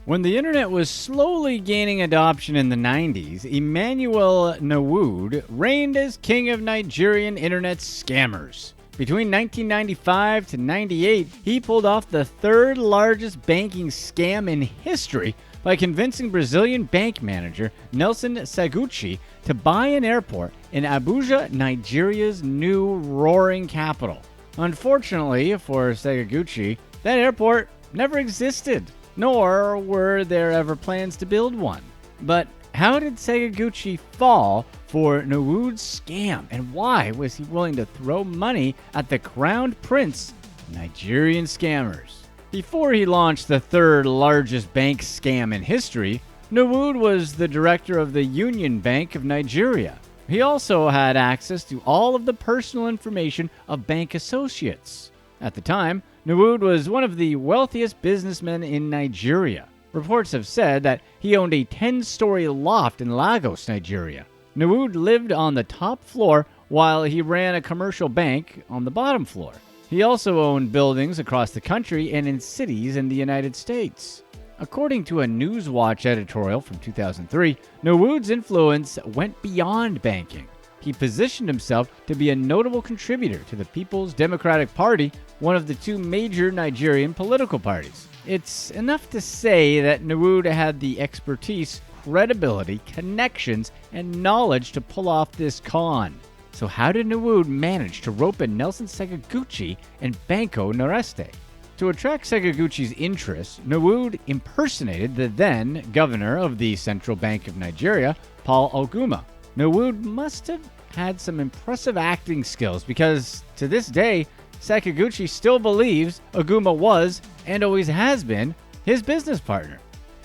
When the internet was slowly gaining adoption in the 90s, Emmanuel Nawood reigned as king of Nigerian internet scammers. Between 1995 to 98, he pulled off the third largest banking scam in history by convincing Brazilian bank manager Nelson Sagucci to buy an airport in Abuja, Nigeria's new roaring capital. Unfortunately for Sakaguchi, that airport never existed, nor were there ever plans to build one. But how did Sakaguchi fall for Nawood's scam, and why was he willing to throw money at the crowned prince of Nigerian scammers? Before he launched the third largest bank scam in history, Nawood was the director of the Union Bank of Nigeria. He also had access to all of the personal information of bank associates. At the time, Nawood was one of the wealthiest businessmen in Nigeria. Reports have said that he owned a 10-story loft in Lagos, Nigeria. Nawood lived on the top floor while he ran a commercial bank on the bottom floor. He also owned buildings across the country and in cities in the United States. According to a Newswatch editorial from 2003, Nawood's influence went beyond banking. He positioned himself to be a notable contributor to the People's Democratic Party, one of the two major Nigerian political parties. It's enough to say that Nawood had the expertise, credibility, connections, and knowledge to pull off this con. So how did Nawood manage to rope in Nelson Sakaguchi and Banco Noreste? To attract Sakaguchi's interest, Nawood impersonated the then governor of the Central Bank of Nigeria, Paul Oguma. Nawood must have had some impressive acting skills because, to this day, Sakaguchi still believes Oguma was, and always has been, his business partner.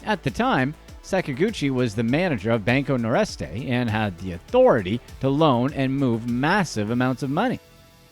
At the time, Sakaguchi was the manager of Banco Noreste and had the authority to loan and move massive amounts of money.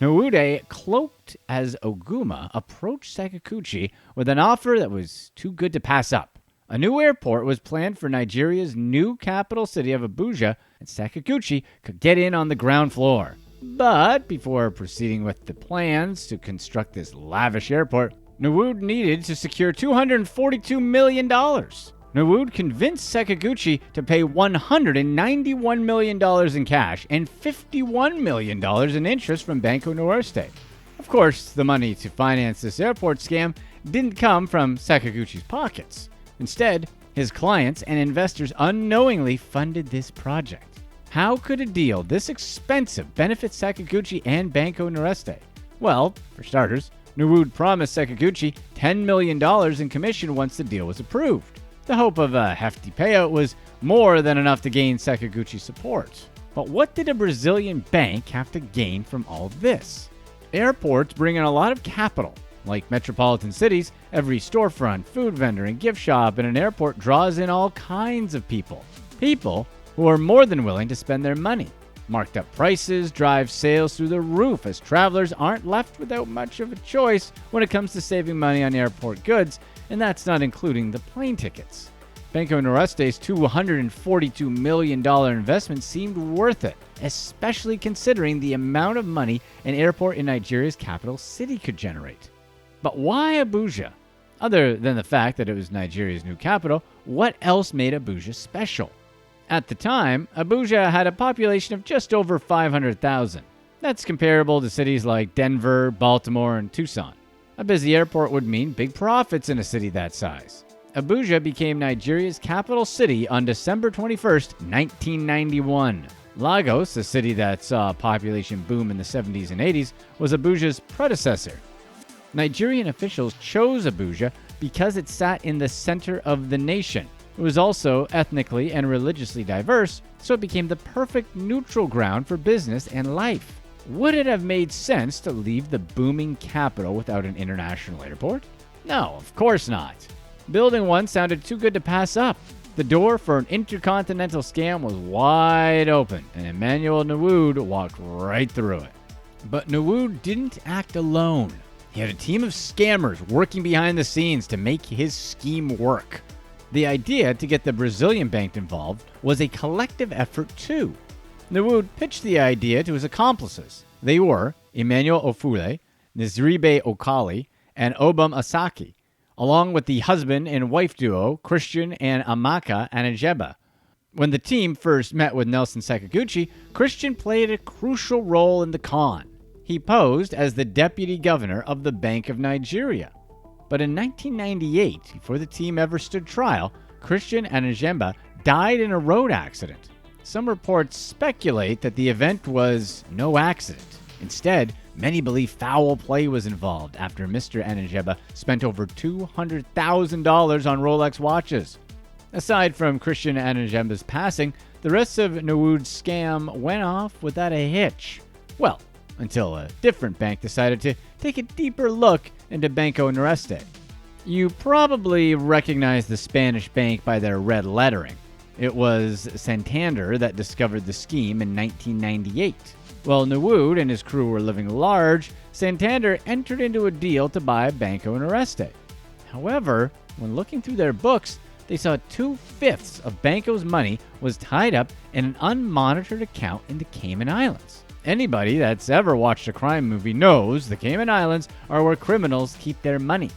Nawood, cloaked as Oguma, approached Sakaguchi with an offer that was too good to pass up. A new airport was planned for Nigeria's new capital city of Abuja, and Sakaguchi could get in on the ground floor. But before proceeding with the plans to construct this lavish airport, Nawood needed to secure $242 million. Nawood convinced Sakaguchi to pay $191 million in cash and $51 million in interest from Banco Noreste. Of course, the money to finance this airport scam didn't come from Sakaguchi's pockets. Instead, his clients and investors unknowingly funded this project. How could a deal this expensive benefit Sakaguchi and Banco Noreste? Well, for starters, Nawood promised Sakaguchi $10 million in commission once the deal was approved. The hope of a hefty payout was more than enough to gain Sakaguchi's support. But what did a Brazilian bank have to gain from all this? Airports bring in a lot of capital. Like metropolitan cities, every storefront, food vendor, and gift shop in an airport draws in all kinds of people. People who are more than willing to spend their money. Marked up prices drive sales through the roof as travelers aren't left without much of a choice when it comes to saving money on airport goods, and that's not including the plane tickets. Banco Noreste's $242 million investment seemed worth it, especially considering the amount of money an airport in Nigeria's capital city could generate. But why Abuja? Other than the fact that it was Nigeria's new capital, what else made Abuja special? At the time, Abuja had a population of just over 500,000. That's comparable to cities like Denver, Baltimore, and Tucson. A busy airport would mean big profits in a city that size. Abuja became Nigeria's capital city on December 21st, 1991. Lagos, a city that saw a population boom in the 70s and 80s, was Abuja's predecessor. Nigerian officials chose Abuja because it sat in the center of the nation. It was also ethnically and religiously diverse, so it became the perfect neutral ground for business and life. Would it have made sense to leave the booming capital without an international airport? No, of course not. Building one sounded too good to pass up. The door for an intercontinental scam was wide open, and Emmanuel Nawood walked right through it. But Nawood didn't act alone. He had a team of scammers working behind the scenes to make his scheme work. The idea to get the Brazilian bank involved was a collective effort too. Nawood pitched the idea to his accomplices. They were Emmanuel Ofule, Nziribe Okali, and Obum Asaki. along with the husband and wife duo Christian and Amaka Anajeba. When the team first met with Nelson Sakaguchi, Christian played a crucial role in the con. He posed as the deputy governor of the Bank of Nigeria. But in 1998, before the team ever stood trial, Christian Anajemba died in a road accident. Some reports speculate that the event was no accident. Instead, many believe foul play was involved after Mr. Anajemba spent over $200,000 on Rolex watches. Aside from Christian Anajemba's passing, the rest of Nuwood's scam went off without a hitch. Well, until a different bank decided to take a deeper look into Banco Noreste. You probably recognize the Spanish bank by their red lettering. It was Santander that discovered the scheme in 1998. While Nuwood and his crew were living large, Santander entered into a deal to buy Banco Noreste. However, when looking through their books, they saw 2/5 of Banco's money was tied up in an unmonitored account in the Cayman Islands. Anybody that's ever watched a crime movie knows the Cayman Islands are where criminals keep their money.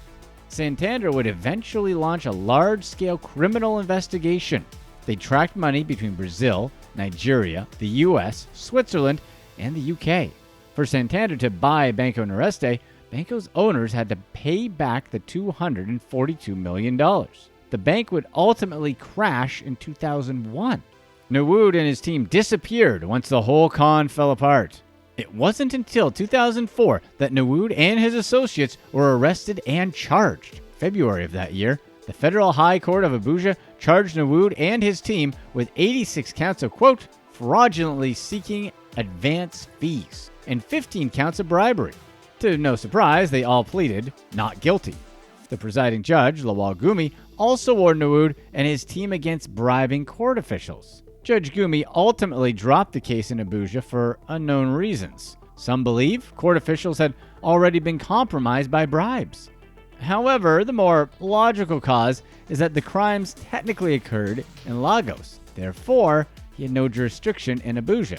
Santander would eventually launch a large-scale criminal investigation. They tracked money between Brazil, Nigeria, the US, Switzerland, and the UK. For Santander to buy Banco Noreste, Banco's owners had to pay back the $242 million. The bank would ultimately crash in 2001. Nuwood and his team disappeared once the whole con fell apart. It wasn't until 2004 that Nuwood and his associates were arrested and charged. February of that year, the Federal High Court of Abuja charged Nuwood and his team with 86 counts of, quote, fraudulently seeking advance fees and 15 counts of bribery. To no surprise, they all pleaded not guilty. The presiding judge, Lawal Gumi, also warned Nuwood and his team against bribing court officials. Judge Gumi ultimately dropped the case in Abuja for unknown reasons. Some believe court officials had already been compromised by bribes. However, the more logical cause is that the crimes technically occurred in Lagos. Therefore, he had no jurisdiction in Abuja.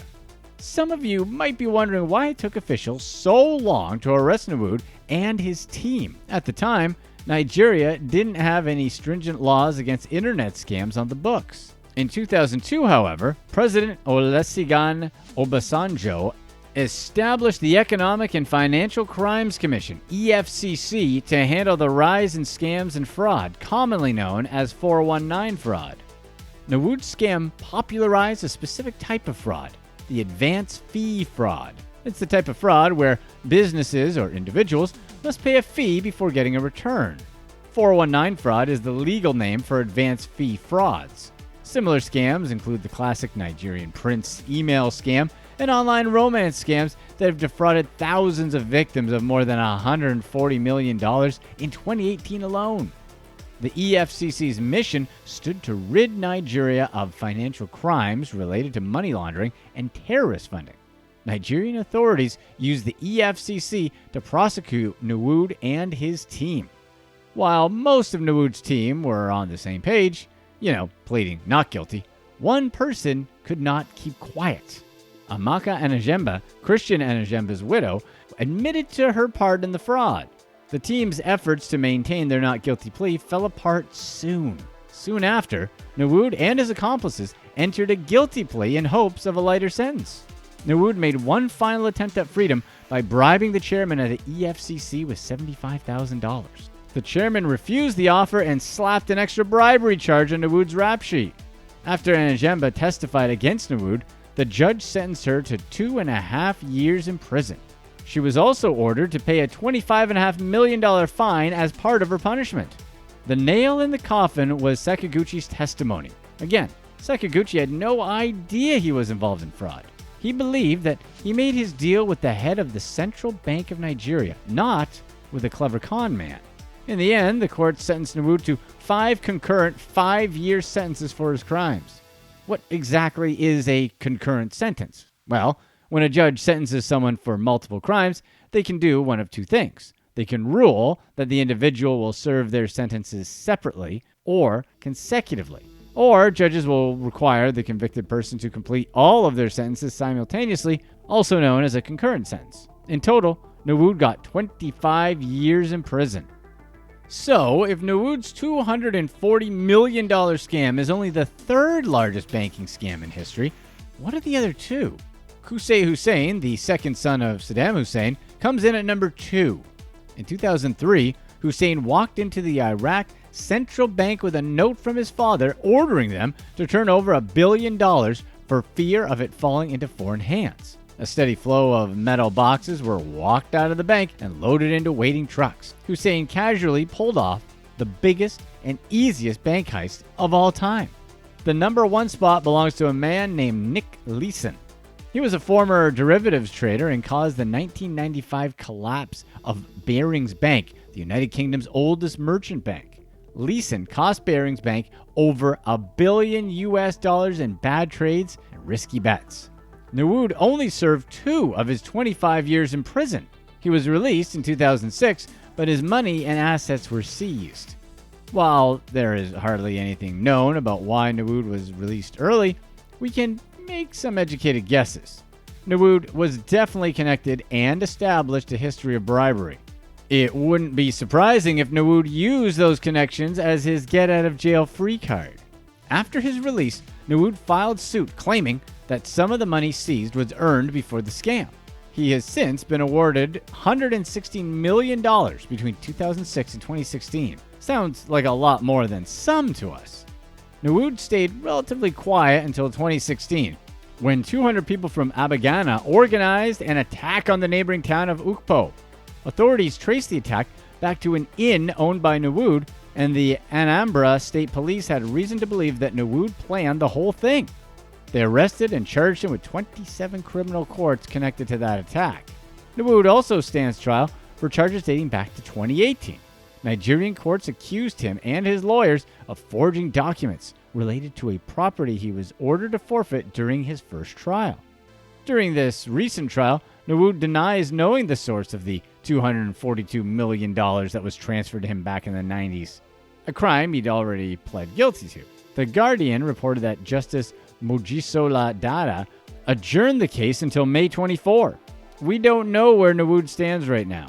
Some of you might be wondering why it took officials so long to arrest Nuwood and his team. At the time, Nigeria didn't have any stringent laws against internet scams on the books. In 2002, however, President Olusegun Obasanjo established the Economic and Financial Crimes Commission, EFCC, to handle the rise in scams and fraud, commonly known as 419 fraud. Nuwood's scam popularized a specific type of fraud, the advance fee fraud. It's the type of fraud where businesses or individuals must pay a fee before getting a return. 419 fraud is the legal name for advance fee frauds. Similar scams include the classic Nigerian prince email scam and online romance scams that have defrauded thousands of victims of more than $140 million in 2018 alone. The EFCC's mission stood to rid Nigeria of financial crimes related to money laundering and terrorist funding. Nigerian authorities used the EFCC to prosecute Nuwood and his team. While most of Nuwood's team were on the same page, pleading not guilty, one person could not keep quiet. Amaka Anajemba, Christian Anajemba's widow, admitted to her part in the fraud. The team's efforts to maintain their not guilty plea fell apart soon. Soon after, Nuwood and his accomplices entered a guilty plea in hopes of a lighter sentence. Nuwood made one final attempt at freedom by bribing the chairman of the EFCC with $75,000. The chairman refused the offer and slapped an extra bribery charge on Nuwood's rap sheet. After Anajemba testified against Nuwood, the judge sentenced her to 2.5 years in prison. She was also ordered to pay a $25.5 million fine as part of her punishment. The nail in the coffin was Sakaguchi's testimony. Again, Sakaguchi had no idea he was involved in fraud. He believed that he made his deal with the head of the Central Bank of Nigeria, not with a clever con man. In the end, the court sentenced Nuwood to 5 concurrent 5-year sentences for his crimes. What exactly is a concurrent sentence? Well, when a judge sentences someone for multiple crimes, they can do one of two things. They can rule that the individual will serve their sentences separately or consecutively. Or judges will require the convicted person to complete all of their sentences simultaneously, also known as a concurrent sentence. In total, Nuwood got 25 years in prison. So, if Nawood's $240 million scam is only the third largest banking scam in history, what are the other two? Qusay Hussein, the second son of Saddam Hussein, comes in at number 2. In 2003, Hussein walked into the Iraq Central Bank with a note from his father ordering them to turn over $1 billion for fear of it falling into foreign hands. A steady flow of metal boxes were walked out of the bank and loaded into waiting trucks. Hussein casually pulled off the biggest and easiest bank heist of all time. The number 1 spot belongs to a man named Nick Leeson. He was a former derivatives trader and caused the 1995 collapse of Barings Bank, the United Kingdom's oldest merchant bank. Leeson cost Barings Bank over $1 billion in bad trades and risky bets. Nawood only served 2 of his 25 years in prison. He was released in 2006, but his money and assets were seized. While there is hardly anything known about why Nawood was released early, we can make some educated guesses. Nawood was definitely connected and established a history of bribery. It wouldn't be surprising if Nawood used those connections as his get-out-of-jail-free card. After his release, Nawood filed suit claiming that some of the money seized was earned before the scam. He has since been awarded $116 million between 2006 and 2016. Sounds like a lot more than some to us. Nawood stayed relatively quiet until 2016, when 200 people from Abagana organized an attack on the neighboring town of Ukpo. Authorities traced the attack back to an inn owned by Nawood, and the Anambra State Police had reason to believe that Nawood planned the whole thing. They arrested and charged him with 27 criminal courts connected to that attack. Nawood also stands trial for charges dating back to 2018. Nigerian courts accused him and his lawyers of forging documents related to a property he was ordered to forfeit during his first trial. During this recent trial, Nawood denies knowing the source of the $242 million that was transferred to him back in the 90s, a crime he'd already pled guilty to. The Guardian reported that Justice Mojisola Dada adjourned the case until May 24. We don't know where Nawood stands right now.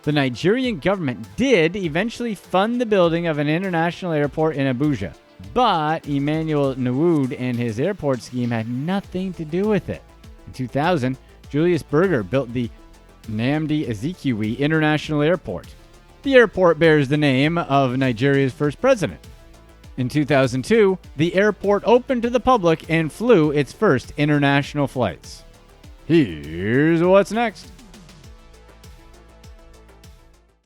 The Nigerian government did eventually fund the building of an international airport in Abuja, but Emmanuel Nawood and his airport scheme had nothing to do with it. In 2000, Julius Berger built the Nnamdi Azikiwe International Airport. The airport bears the name of Nigeria's first president. In 2002, the airport opened to the public and flew its first international flights. Here's what's next.